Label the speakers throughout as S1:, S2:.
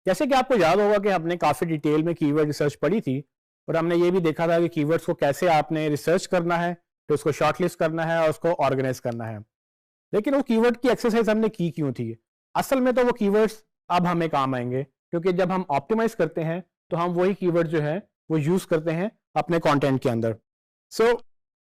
S1: जैसे कि आपको याद होगा कि हमने काफ़ी डिटेल में कीवर्ड रिसर्च पढ़ी थी और हमने ये भी देखा था कि कीवर्ड्स को कैसे आपने रिसर्च करना है, फिर उसको शॉर्टलिस्ट करना है और उसको ऑर्गेनाइज करना है। लेकिन वो कीवर्ड की एक्सरसाइज हमने की क्यों थी? असल में तो वो कीवर्ड्स अब हमें काम आएंगे, क्योंकि जब हम ऑप्टिमाइज करते हैं तो हम वही कीवर्ड जो है वो यूज़ करते हैं अपने कंटेंट के अंदर। सो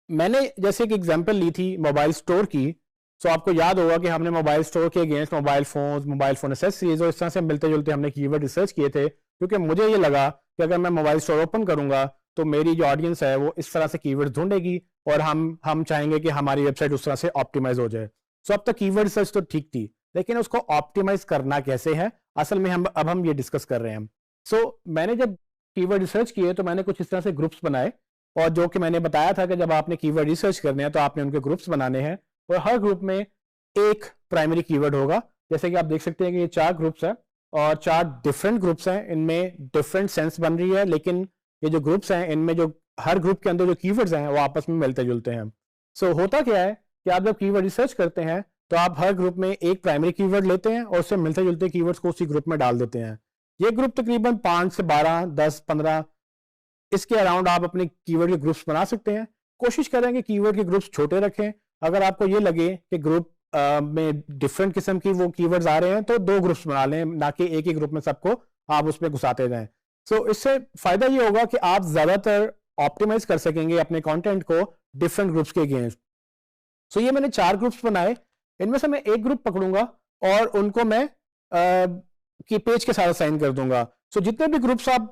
S1: मैंने जैसे एक एग्जांपल ली थी मोबाइल स्टोर की। सो आपको याद होगा कि हमने मोबाइल स्टोर के अगेंस्ट मोबाइल फ़ोन एसेसरीज और इस तरह से मिलते जुलते हमने कीवर्ड रिसर्च किए थे, क्योंकि मुझे ये लगा कि अगर मैं मोबाइल स्टोर ओपन करूंगा तो मेरी जो ऑडियंस है वो इस तरह से कीवर्ड ढूंढेगी और हम चाहेंगे कि हमारी वेबसाइट उस तरह से ऑप्टिमाइज हो जाए। सो अब तक कीवर्ड रिसर्च तो ठीक थी, लेकिन उसको ऑप्टिमाइज करना कैसे है, असल में हम ये डिस्कस कर रहे हैं। सो मैंने जब कीवर्ड रिसर्च किए तो मैंने कुछ इस तरह से ग्रुप्स बनाए, और जो कि मैंने बताया था कि जब आपने कीवर्ड रिसर्च करने हैं तो आपने उनके ग्रुप्स बनाने हैं और हर ग्रुप में एक प्राइमरी कीवर्ड होगा। जैसे कि आप देख सकते हैं कि ये 4 ग्रुप्स हैं और 4 डिफरेंट ग्रुप्स हैं, इनमें डिफरेंट सेंस बन रही है, लेकिन ये जो ग्रुप्स हैं इनमें जो हर ग्रुप के अंदर जो कीवर्ड्स हैं वो आपस में मिलते जुलते हैं। सो होता क्या है कि आप जब कीवर्ड रिसर्च करते हैं तो आप हर ग्रुप में एक प्राइमरी कीवर्ड लेते हैं और उससे मिलते जुलते कीवर्ड्स को उसी ग्रुप में डाल देते हैं। ये ग्रुप तकरीबन 5 से 12, 10, 15 इसके अराउंड आप अपने कीवर्ड के ग्रुप्स बना सकते हैं। कोशिश करें कि कीवर्ड के ग्रुप्स छोटे रखें। अगर आपको ये लगे कि ग्रुप में डिफरेंट किस्म की वो कीवर्ड्स आ रहे हैं तो 2 ग्रुप्स बना लें, ना कि एक ही ग्रुप में सबको आप उसमें घुसाते जाएं। सो इससे फायदा ये होगा कि आप ज्यादातर ऑप्टिमाइज कर सकेंगे अपने कंटेंट को डिफरेंट ग्रुप्स के अगेंस्ट। सो ये मैंने 4 ग्रुप्स बनाए, इनमें से मैं एक ग्रुप पकड़ूंगा और उनको मैं की पेज के साथ असाइन कर दूंगा। सो जितने भी ग्रुप्स आप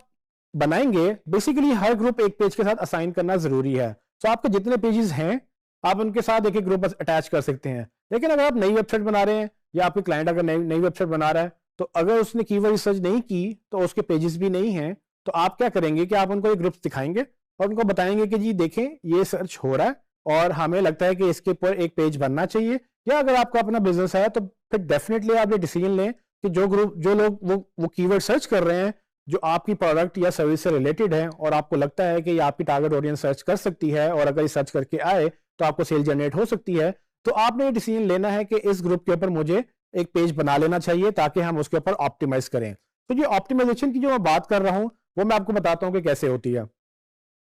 S1: बनाएंगे बेसिकली हर ग्रुप एक पेज के साथ असाइन करना जरूरी है। सो आपके जितने पेजेस हैं आप उनके साथ एक एक ग्रुप अटैच कर सकते हैं। लेकिन अगर आप नई वेबसाइट बना रहे हैं या आपके क्लाइंट अगर नई वेबसाइट बना रहा है तो अगर उसने कीवर्ड रिसर्च नहीं की तो उसके पेजेस भी नहीं हैं, तो आप क्या करेंगे कि आप उनको एक ग्रुप दिखाएंगे और उनको बताएंगे कि जी देखें ये सर्च हो रहा है और हमें लगता है कि इसके ऊपर एक पेज बनना चाहिए। या अगर आपका अपना बिजनेस है तो फिर डेफिनेटली आप ये डिसीजन लें कि जो लोग वो कीवर्ड सर्च कर रहे हैं जो आपकी प्रोडक्ट या सर्विस से रिलेटेड है और आपको लगता है कि ये आपकी टारगेट ऑडियंस सर्च कर सकती है और अगर ये सर्च करके आए तो आपको सेल जनरेट हो सकती है, तो आपने ये डिसीजन लेना है कि इस ग्रुप के ऊपर मुझे एक पेज बना लेना चाहिए ताकि हम उसके ऊपर ऑप्टिमाइज करें। तो ये ऑप्टिमाइजेशन की जो मैं बात कर रहा हूं वो मैं आपको बताता हूं कि कैसे होती है।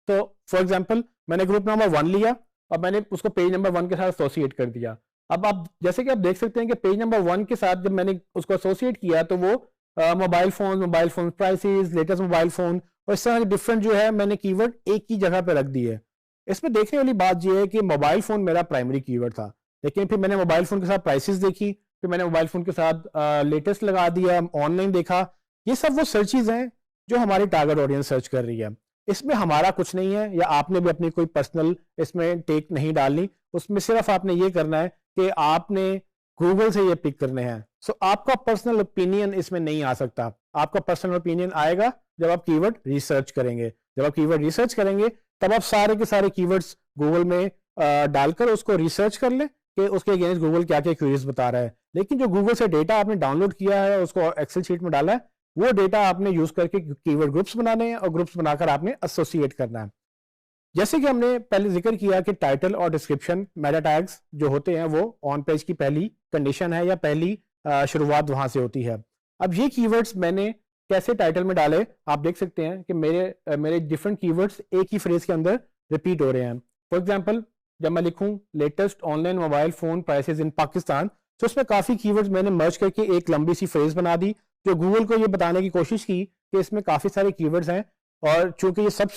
S1: तो फॉर एग्जाम्पल मैंने ग्रुप नंबर 1 लिया और मैंने उसको पेज नंबर 1 के साथ एसोसिएट कर दिया। अब आप जैसे कि आप देख सकते हैं कि पेज नंबर 1 के साथ जब मैंने उसको एसोसिएट किया तो वो mobile phone prices, latest mobile phone और इस तरह के डिफरेंट जो है मैंने कीवर्ड एक ही जगह पे रख दी है। इसमें देखने वाली बात यह है कि मोबाइल फोन मेरा प्राइमरी कीवर्ड था, लेकिन फिर मैंने मोबाइल फोन के साथ प्राइसेस देखी, फिर मैंने मोबाइल फोन के साथ लेटेस्ट लगा दिया, ऑनलाइन देखा। ये सब वो सर्चेज हैं जो हमारी टारगेट ऑडियंस सर्च कर रही है। इसमें हमारा कुछ नहीं है या आपने भी अपनी कोई पर्सनल इसमें टेक नहीं डालनी। उसमें सिर्फ आपने ये करना है कि आपने गूगल से ये पिक करने हैं। सो आपका पर्सनल ओपिनियन इसमें नहीं आ सकता। आपका पर्सनल ओपिनियन आएगा जब आप कीवर्ड रिसर्च करेंगे। जब आप कीवर्ड रिसर्च करेंगे तब आप सारे के सारे कीवर्ड्स गूगल में डालकर उसको रिसर्च कर लें कि उसके अगेंस्ट गूगल क्या क्या क्वेरीज बता रहा है। लेकिन जो गूगल से डेटा आपने डाउनलोड किया है उसको एक्सेल शीट में डाला है, वो डेटा आपने यूज करके कीवर्ड ग्रुप्स बनाने हैं और ग्रुप्स बनाकर आपने एसोसिएट करना है। जैसे कि हमने पहले जिक्र किया कि टाइटल और डिस्क्रिप्शन मेटा टैग्स जो होते हैं वो ऑन पेज की पहली कंडीशन है या पहली शुरुआत वहां से होती है। अब ये कीवर्ड्स मैंने कैसे टाइटल में डाले आप देख सकते हैं कि मेरे डिफरेंट कीवर्ड्स एक ही फ्रेज के अंदर रिपीट हो रहे हैं। फॉर एग्जांपल जब मैं लिखूं latest online mobile phone prices in Pakistan, तो उसमें काफी कीवर्ड्स मैंने मर्ज करके एक लंबी सी फ्रेज बना दी जो गूगल को ये बताने की कोशिश की कि इसमें काफी सारे कीवर्ड्स हैं और चूंकि ये सब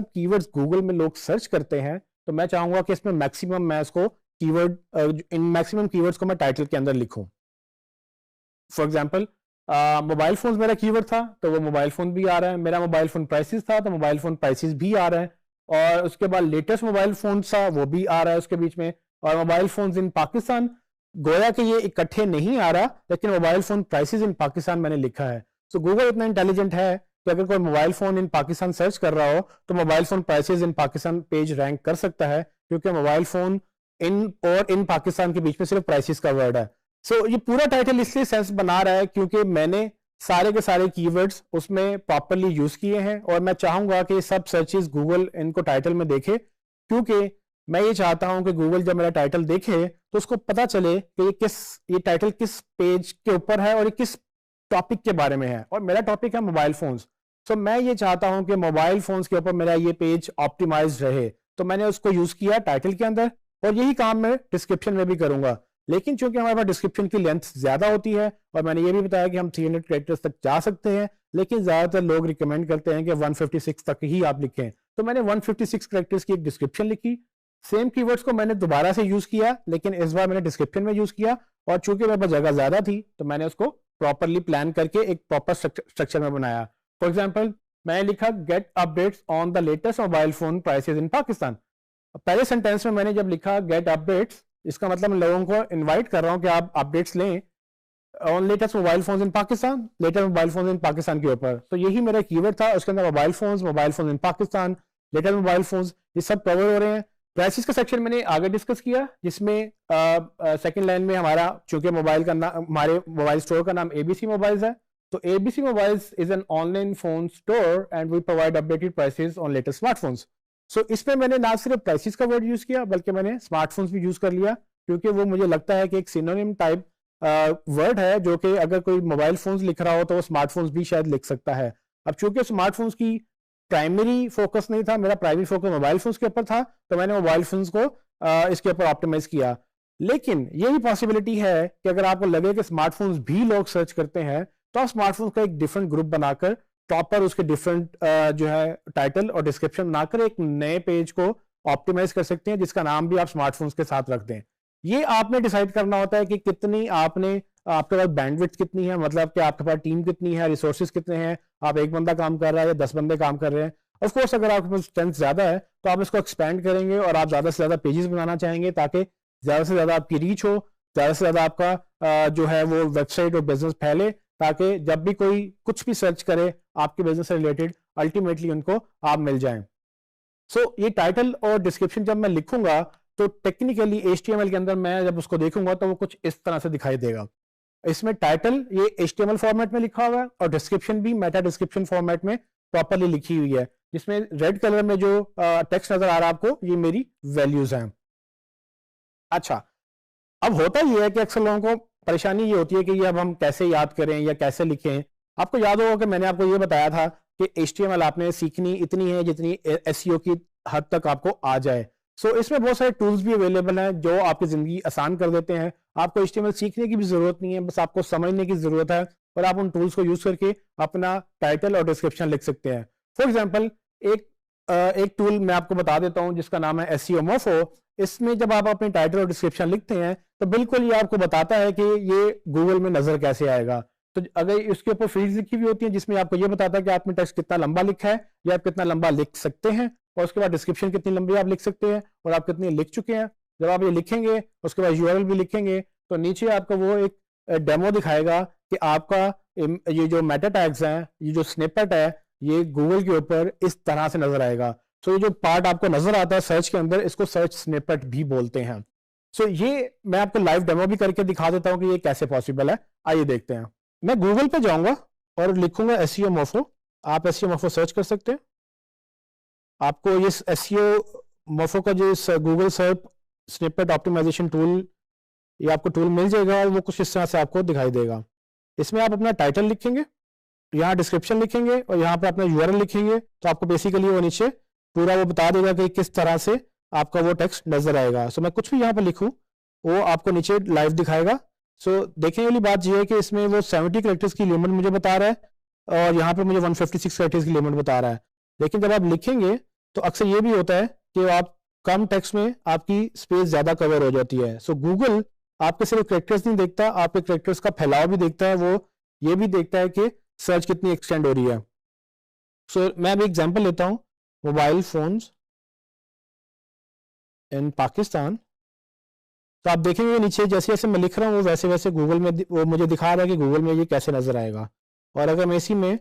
S1: कीवर्ड्स गूगल में लोग सर्च करते हैं तो मैं चाहूंगा कि इसमें मैक्सिमम मैं इसको इन मैक्सिमम कीवर्ड्स को मैं टाइटल के अंदर लिखूं। फॉर एग्जांपल मोबाइल फोन मेरा कीवर्ड था तो वो मोबाइल फोन भी आ रहा है, मेरा मोबाइल फोन प्राइसेस था तो मोबाइल फोन प्राइसेस भी आ रहा है, और उसके बाद लेटेस्ट मोबाइल फोन था वो भी आ रहा है उसके बीच में, और मोबाइल फोन इन पाकिस्तान गोया कि ये इकट्ठे नहीं आ रहा लेकिन mobile phone prices in Pakistan मैंने लिखा है। सो गूगल इतना इंटेलिजेंट है कि अगर कोई mobile phone in Pakistan search कर रहा हो तो mobile phone prices in Pakistan page rank कर सकता है, क्योंकि मोबाइल फोन इन पाकिस्तान के बीच में सिर्फ प्राइसेस का वर्ड है। सो ये पूरा टाइटल इसलिए सेंस बना रहा है क्योंकि मैंने सारे के सारे कीवर्ड्स उसमें प्रॉपरली यूज किए हैं और मैं चाहूंगा कि सब सर्चेस गूगल इनको टाइटल में देखे, क्योंकि मैं ये चाहता हूं कि गूगल जब मेरा टाइटल देखे तो उसको पता चले कि ये टाइटल किस पेज के ऊपर है और ये किस टॉपिक के बारे में है और मेरा टॉपिक है मोबाइल फोन्स। सो मैं ये चाहता हूं कि मोबाइल फोन्स के ऊपर मेरा ये पेज ऑप्टिमाइज रहे, तो मैंने उसको यूज किया टाइटल के अंदर और यही काम मैं डिस्क्रिप्शन में भी करूंगा। लेकिन चूंकि हमारे पास डिस्क्रिप्शन की लेंथ ज्यादा होती है और मैंने ये भी बताया कि हम 300 कैरेक्टर्स तक जा सकते हैं, लेकिन ज्यादातर लोग रिकमेंड करते हैं कि 156 तक ही आप लिखें, तो मैंने 156 कैरेक्टर्स की एक डिस्क्रिप्शन लिखी। सेम कीवर्ड्स को मैंने दोबारा से यूज किया, लेकिन इस बार मैंने डिस्क्रिप्शन में यूज किया और चूंकि मेरे पास जगह ज्यादा थी तो मैंने उसको प्रॉपरली प्लान करके एक प्रॉपर स्ट्रक्चर में बनाया। फॉर एग्जाम्पल मैंने लिखा get updates on the latest mobile phone prices in Pakistan. पहले सेंटेंस में मैंने जब लिखा गेट अपडेट्स, इसका मतलब मैं लोगों को इनवाइट कर रहा हूं कि आप अपडेट्स लें on latest mobile phones in Pakistan, latest mobile phones इन पाकिस्तान के ऊपर। तो यही मेरा कीवर्ड था, उसके अंदर मोबाइल फोन्स इन पाकिस्तान, लेटेस्ट मोबाइल फोन्स, ये सब कवर हो रहे हैं। प्राइसेस का सेक्शन मैंने आगे डिस्कस किया, जिसमें सेकंड लाइन में हमारा चूंकि मोबाइल का नाम, हमारे मोबाइल स्टोर का नाम एबीसी मोबाइल्स है, तो ABC mobiles is an online phone store and we provide updated prices on latest smartphones. So इसमें मैंने ना सिर्फ प्राइसेस का वर्ड यूज किया बल्कि मैंने स्मार्टफोन्स भी यूज कर लिया, क्योंकि वो मुझे लगता है कि एक सिनोनिम टाइप वर्ड है जो कि अगर कोई मोबाइल फोन्स लिख रहा हो तो वो स्मार्टफोन्स भी शायद लिख सकता है। अब चूंकि स्मार्टफोन्स की प्राइमरी फोकस नहीं था, मेरा प्राइमरी फोकस मोबाइल फोन्स के ऊपर था, तो मैंने मोबाइल फोन्स को इसके ऊपर ऑप्टिमाइज किया। लेकिन ये भी पॉसिबिलिटी है कि अगर आपको लगे कि स्मार्टफोन्स भी लोग सर्च करते हैं तो आप स्मार्टफोन्स का एक डिफरेंट ग्रुप बनाकर टॉप पर उसके डिफरेंट जो है टाइटल और डिस्क्रिप्शन बनाकर एक नए पेज को ऑप्टिमाइज कर सकते हैं, जिसका नाम भी आप स्मार्टफोन्स के साथ रख दें। ये आपने डिसाइड करना होता है कि कितनी आपने, आपके पास बैंडविड्थ कितनी है, मतलब कि आपके पास टीम कितनी है, रिसोर्सेज कितने हैं, आप एक बंदा काम कर रहा है या 10 बंदे काम कर रहे हैं। ऑफ कोर्स अगर आपके पास स्ट्रेंथ ज्यादा है तो आप इसको एक्सपेंड करेंगे और आप ज्यादा से ज्यादा पेजेस बनाना चाहेंगे ताकि ज्यादा से ज्यादा आपकी रीच हो, ज्यादा से ज्यादा आपका जो है वो वेबसाइट और बिजनेस फैले, ताकि जब भी कोई कुछ भी सर्च करे आपके बिजनेस से रिलेटेड अल्टीमेटली उनको आप मिल जाएं। सो ये टाइटल और डिस्क्रिप्शन जब मैं लिखूंगा तो टेक्निकली HTML के अंदर मैं जब उसको देखूंगा तो वो कुछ इस तरह से दिखाई देगा। इसमें टाइटल ये HTML फॉर्मेट में लिखा हुआ है और डिस्क्रिप्शन भी मेटा डिस्क्रिप्शन फॉर्मेट में प्रॉपरली लिखी हुई है, जिसमें रेड कलर में जो टेक्स्ट नजर आ रहा है आपको, ये मेरी वैल्यूज हैं। अच्छा, अब होता ये है कि अक्सर लोगों को परेशानी ये होती है कि ये अब हम कैसे याद करें या कैसे लिखें। आपको याद होगा कि मैंने आपको ये बताया था कि HTML आपने सीखनी इतनी है जितनी SEO की हद तक आपको आ जाए। सो इसमें बहुत सारे टूल्स भी अवेलेबल हैं जो आपकी जिंदगी आसान कर देते हैं। आपको HTML सीखने की भी जरूरत नहीं है, बस आपको समझने की जरूरत है और आप उन टूल्स को यूज करके अपना टाइटल और डिस्क्रिप्शन लिख सकते हैं। फॉर एग्जाम्पल एक टूल मैं आपको बता देता हूं जिसका नाम है SEO Mofo। इसमें जब आप अपने टाइटल और डिस्क्रिप्शन लिखते हैं तो बिल्कुल ये आपको बताता है कि ये गूगल में नजर कैसे आएगा। तो अगर इसके ऊपर फील्ड्स लिखी हुई होती हैं जिसमें आपको ये बताता है कि आपने टेक्स्ट कितना लंबा लिखा है या आप कितना लंबा लिख सकते हैं, और उसके बाद डिस्क्रिप्शन कितनी लंबी आप लिख सकते हैं और आप कितनी लिख चुके हैं। जब आप ये लिखेंगे उसके बाद URL भी लिखेंगे तो नीचे आपको वो एक डेमो दिखाएगा कि आपका ये जो मेटा टैग्स हैं, ये जो स्निपेट है, ये गूगल के ऊपर इस तरह से नजर आएगा। सो ये जो पार्ट आपको नजर आता है सर्च के अंदर, इसको सर्च स्निपेट भी बोलते हैं। सो ये मैं आपको लाइव डेमो भी करके दिखा देता हूं कि ये कैसे पॉसिबल है। आइए देखते हैं। मैं गूगल पे जाऊंगा और लिखूंगा SEO Mofo। आप SEO Mofo सर्च कर सकते हैं। आपको ये SEO Mofo का जो Google search snippet optimization tool, ये आपको टूल मिल जाएगा और वो कुछ इस तरह से आपको दिखाई देगा। इसमें आप अपना टाइटल लिखेंगे, यहाँ डिस्क्रिप्शन लिखेंगे और यहाँ पे अपना URL लिखेंगे, तो आपको बेसिकली वो नीचे पूरा वो बता देगा कि किस तरह से आपका वो टेक्स्ट नजर आएगा। सो मैं कुछ भी यहाँ पर लिखूं वो आपको नीचे लाइव दिखाएगा। सो देखने वाली बात यह है कि इसमें वो 70 कैरेक्टर्स की लिमिट मुझे बता रहा है और यहाँ पे मुझे 156 कैरेक्टर्स की लिमिट बता रहा है। लेकिन जब आप लिखेंगे तो अक्सर ये भी होता है कि आप कम टेक्स्ट में आपकी स्पेस ज्यादा कवर हो जाती है। सो गूगल आपके सिर्फ कैरेक्टर्स नहीं देखता, आपके कैरेक्टर्स का फैलाव भी देखता है, वो ये भी देखता है कि सर्च कितनी एक्सटेंड हो रही है। सो मैं अभी एग्जांपल लेता हूं, मोबाइल फोन्स इन पाकिस्तान। तो आप देखेंगे नीचे जैसे जैसे मैं लिख रहा हूँ वैसे वैसे गूगल में वो मुझे दिखा रहा है कि गूगल में ये कैसे नजर आएगा। और अगर मैं इसी में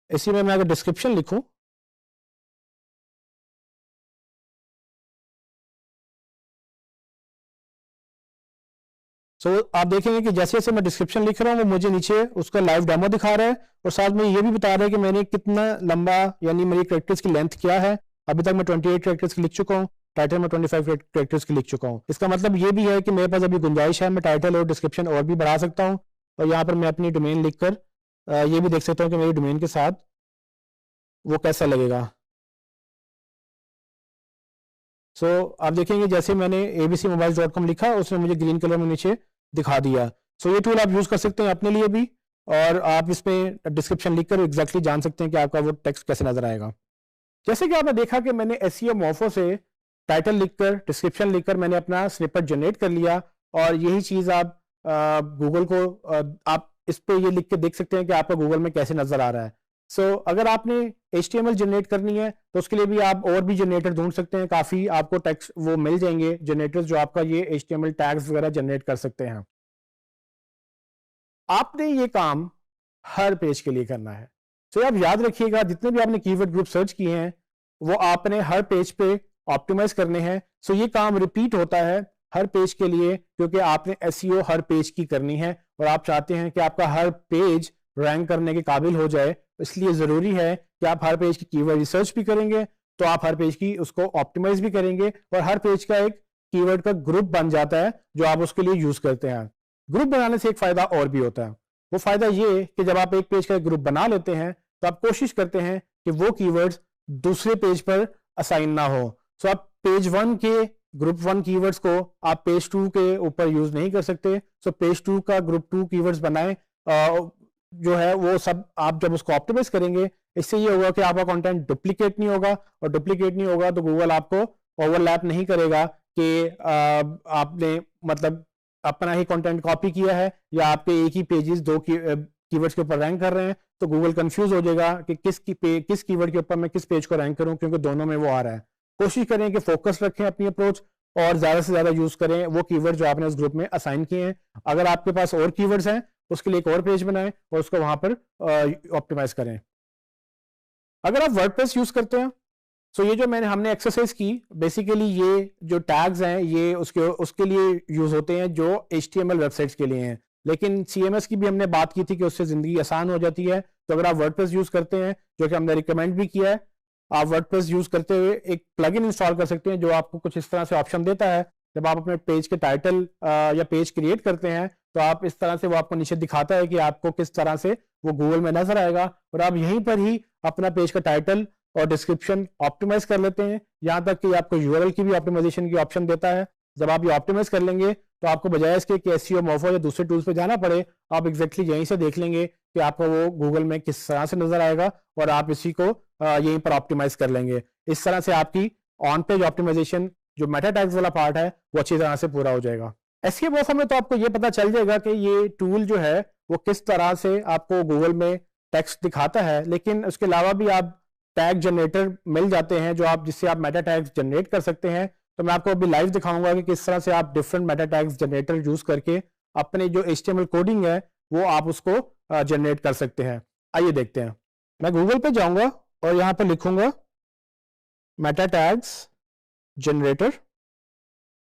S1: मैं अगर डिस्क्रिप्शन लिखूं, सो आप देखेंगे कि जैसे जैसे मैं डिस्क्रिप्शन लिख रहा हूँ वो मुझे नीचे उसका लाइव डेमो दिखा रहा है और साथ में ये भी बता रहा है कि मैंने कितना लंबा, यानी मेरी कैरेक्टर्स की लेंथ क्या है। अभी तक मैं 28 कैरेक्टर्स की लिख चुका हूँ, टाइटल में 25 कैरेक्टर्स की लिख चुका हूँ। इसका मतलब ये भी है कि मेरे पास अभी गुंजाइश है, मैं टाइटल और डिस्क्रिप्शन और भी बढ़ा सकता हूँ। और यहाँ पर मैं अपनी डोमेन लिखकर ये भी देख सकता हूँ कि मेरी डोमेन के साथ वो कैसा लगेगा। सो आप देखेंगे जैसे मैंने abcmobiles.com लिखा, उसने मुझे ग्रीन कलर में नीचे दिखा दिया। सो ये टूल आप यूज़ कर सकते हैं अपने लिए भी, और आप इसमें डिस्क्रिप्शन लिखकर एग्जैक्टली जान सकते हैं कि आपका वो टेक्स्ट कैसे नजर आएगा। जैसे कि आपने देखा कि मैंने SEO मोफो से टाइटल लिखकर, डिस्क्रिप्शन लिखकर मैंने अपना स्निपेट जनरेट कर लिया, और यही चीज़ आप गूगल को आप इस पे ये लिख के देख सकते हैं कि आपका गूगल में कैसे नजर आ रहा है। सो अगर आपने HTML जनरेट करनी है तो उसके लिए भी आप और भी जनरेटर ढूंढ सकते हैं, काफ़ी आपको टेक्स्ट वो मिल जाएंगे जनरेटर्स जो आपका ये HTML टैग्स वगैरह जनरेट कर सकते हैं। आपने ये काम हर पेज के लिए करना है। तो आप याद रखिएगा जितने भी आपने कीवर्ड ग्रुप सर्च किए हैं वो आपने हर पेज पे ऑप्टिमाइज करने हैं। सो ये काम रिपीट होता है हर पेज के लिए, क्योंकि आपने SEO हर पेज की करनी है और आप चाहते हैं कि आपका हर पेज रैंक करने के काबिल हो जाए। इसलिए ज़रूरी है कि आप हर पेज की कीवर्ड रिसर्च भी करेंगे, तो आप हर पेज की उसको ऑप्टिमाइज भी करेंगे, और हर पेज का एक कीवर्ड का ग्रुप बन जाता है जो आप उसके लिए यूज़ करते हैं। ग्रुप बनाने से एक फ़ायदा और भी होता है। वो फ़ायदा ये कि जब आप एक पेज का ग्रुप बना लेते हैं तो आप कोशिश करते हैं कि वो कीवर्ड्स दूसरे पेज पर असाइन ना हो। सो आप पेज 1 के ग्रुप 1 कीवर्ड्स को आप पेज 2 के ऊपर यूज़ नहीं कर सकते। सो पेज 2 का ग्रुप 2 कीवर्ड्स बनाएं, जो है वो सब आप जब उसको ऑप्टिमाइज करेंगे, इससे ये होगा कि आपका कंटेंट डुप्लीकेट नहीं होगा, और डुप्लीकेट नहीं होगा तो गूगल आपको ओवरलैप नहीं करेगा कि आपने मतलब अपना ही कंटेंट कॉपी किया है या आपके एक ही पेजेस दो कीवर्ड्स के ऊपर रैंक कर रहे हैं। तो गूगल कंफ्यूज हो जाएगा कि किस कीवर्ड के ऊपर मैं किस पेज को रैंक करूं, क्योंकि दोनों में वो आ रहा है। कोशिश करें कि फोकस रखें अपनी अप्रोच, और ज्यादा से ज्यादा यूज करें वो कीवर्ड जो आपने उस ग्रुप में असाइन किए हैं। अगर आपके पास और कीवर्ड्स हैं उसके लिए एक और पेज बनाएं और उसको वहां पर ऑप्टिमाइज करें। अगर आप वर्डप्रेस यूज करते हैं, सो ये जो हमने एक्सरसाइज की, बेसिकली ये जो टैग्स हैं ये उसके लिए यूज होते हैं जो HTML वेबसाइट्स के लिए हैं, लेकिन CMS की भी हमने बात की थी कि उससे जिंदगी आसान हो जाती है। तो अगर आप वर्डप्रेस यूज करते हैं, जो कि हमने रिकमेंड भी किया है, आप वर्डप्रेस यूज करते हुए एक प्लगइन इंस्टॉल कर सकते हैं जो आपको कुछ इस तरह से ऑप्शन देता है। जब आप अपने पेज के टाइटल या पेज क्रिएट करते हैं तो आप इस तरह से वो आपको नीचे दिखाता है कि आपको किस तरह से वो गूगल में नजर आएगा, और आप यहीं पर ही अपना पेज का टाइटल और डिस्क्रिप्शन ऑप्टिमाइज कर लेते हैं, यहाँ तक कि आपको URL की भी ऑप्टिमाइजेशन की ऑप्शन देता है। जब आप ये ऑप्टिमाइज कर लेंगे तो आपको बजाय इसके कि SEO मोफो या दूसरे टूल्स पे जाना पड़े, आप एग्जैक्टली यहीं से देख लेंगे कि आपको वो गूगल में किस तरह से नजर आएगा, और आप इसी को यहीं पर ऑप्टिमाइज कर लेंगे। इस तरह से आपकी ऑन पेज ऑप्टिमाइजेशन जो मेटा टैग्स वाला पार्ट है वो अच्छी तरह से पूरा हो जाएगा। SEO मोफो में तो आपको ये पता चल जाएगा कि ये टूल जो है वो किस तरह से आपको गूगल में टेक्स्ट दिखाता है, लेकिन उसके अलावा भी आप टैग जनरेटर मिल जाते हैं जो आप जिससे आप मेटा टैग्स जनरेट कर सकते हैं। तो मैं आपको अभी लाइव दिखाऊंगा कि किस तरह से आप different Meta tags generator use करके अपने जो HTML कोडिंग है वो आप उसको जनरेट कर सकते हैं। आइए देखते हैं। मैं गूगल पे जाऊंगा और यहाँ पर लिखूंगा मेटा टैग्स जनरेटर।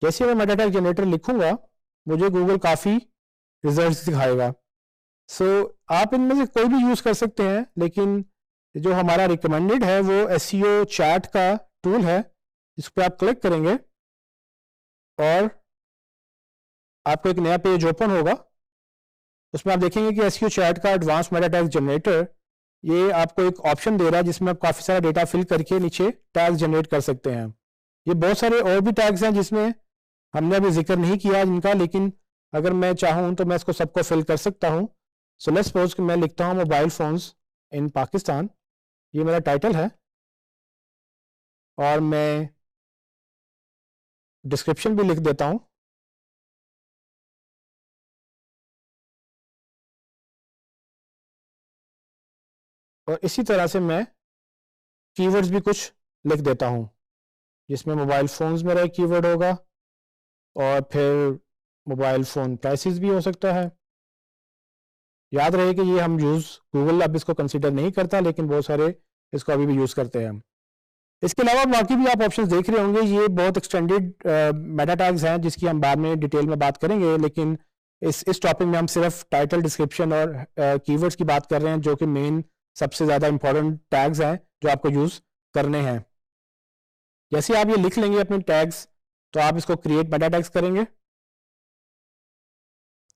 S1: जैसे मैं मेटा टैग जनरेटर लिखूंगा मुझे गूगल काफ़ी रिजल्ट्स दिखाएगा। सो आप इनमें से कोई भी यूज़ कर सकते हैं, लेकिन जो हमारा रिकमेंडेड है वो SEO चैट का टूल है। इस पर आप क्लिक करेंगे और आपको एक नया पेज ओपन होगा। उसमें आप देखेंगे कि SEO चैट का एडवांस मेटा टैग जनरेटर, ये आपको एक ऑप्शन दे रहा है जिसमें आप काफ़ी सारा डेटा फिल करके नीचे टैग जनरेट कर सकते हैं। ये बहुत सारे और भी टैग्स हैं जिसमें हमने अभी जिक्र नहीं किया इनका, लेकिन अगर मैं चाहूँ तो मैं इसको सबको फिल कर सकता हूँ। सो लेट्स सपोज कि मैं लिखता हूँ मोबाइल फोन्स इन पाकिस्तान, ये मेरा टाइटल है, और मैं डिस्क्रिप्शन भी लिख देता हूँ। और इसी तरह से मैं कीवर्ड्स भी कुछ लिख देता हूँ, जिसमें मोबाइल फोन्स मेरा एक कीवर्ड होगा, और फिर मोबाइल फ़ोन प्राइसेस भी हो सकता है। याद रहे कि ये हम गूगल अब इसको कंसीडर नहीं करता, लेकिन बहुत सारे इसको अभी भी यूज़ करते हैं। इसके अलावा बाकी भी आप ऑप्शंस देख रहे होंगे, ये बहुत एक्सटेंडेड मेटा टैग्स हैं जिसकी हम बाद में डिटेल में बात करेंगे, लेकिन इस टॉपिक में हम सिर्फ टाइटल, डिस्क्रिप्शन और कीवर्ड्स की बात कर रहे हैं, जो कि मेन सबसे ज़्यादा इंपॉर्टेंट टैग्स हैं जो आपको यूज़ करने हैं। जैसे आप ये लिख लेंगे अपने टैग्स, तो आप इसको क्रिएट मेटा टैग्स करेंगे।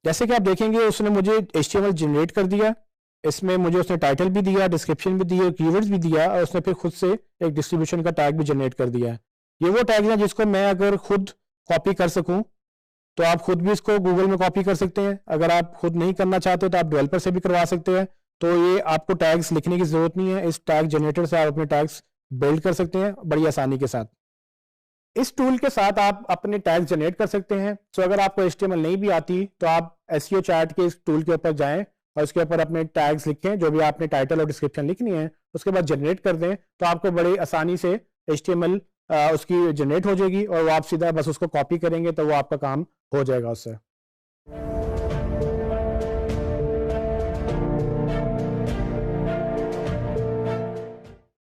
S1: जैसे कि आप देखेंगे उसने मुझे HTML जनरेट कर दिया, इसमें मुझे उसने टाइटल भी दिया, डिस्क्रिप्शन भी दिया, कीवर्ड्स भी दिया, और उसने फिर खुद से एक डिस्ट्रीब्यूशन का टैग भी जनरेट कर दिया। ये वो टैग है जिसको मैं अगर खुद कॉपी कर सकूं तो आप खुद भी इसको गूगल में कॉपी कर सकते हैं। अगर आप खुद नहीं करना चाहते तो आप डेवलपर से भी करवा सकते हैं। तो ये आपको टैग्स लिखने की जरूरत नहीं है, इस टैग जनरेटर से आप अपने टैग्स बिल्ड कर सकते हैं बड़ी आसानी के साथ। इस टूल के साथ आप अपने टैग्स जनरेट कर सकते हैं। तो अगर आपको HTML नहीं भी आती तो आप SEO चैट के इस टूल के ऊपर जाएं और उसके ऊपर अपने टैग्स लिखें, जो भी आपने टाइटल और डिस्क्रिप्शन लिखनी है, उसके बाद जनरेट कर दें, तो आपको बड़ी आसानी से HTML उसकी जनरेट हो जाएगी और वो आप सीधा बस उसको कॉपी करेंगे तो वो आपका काम हो जाएगा उससे।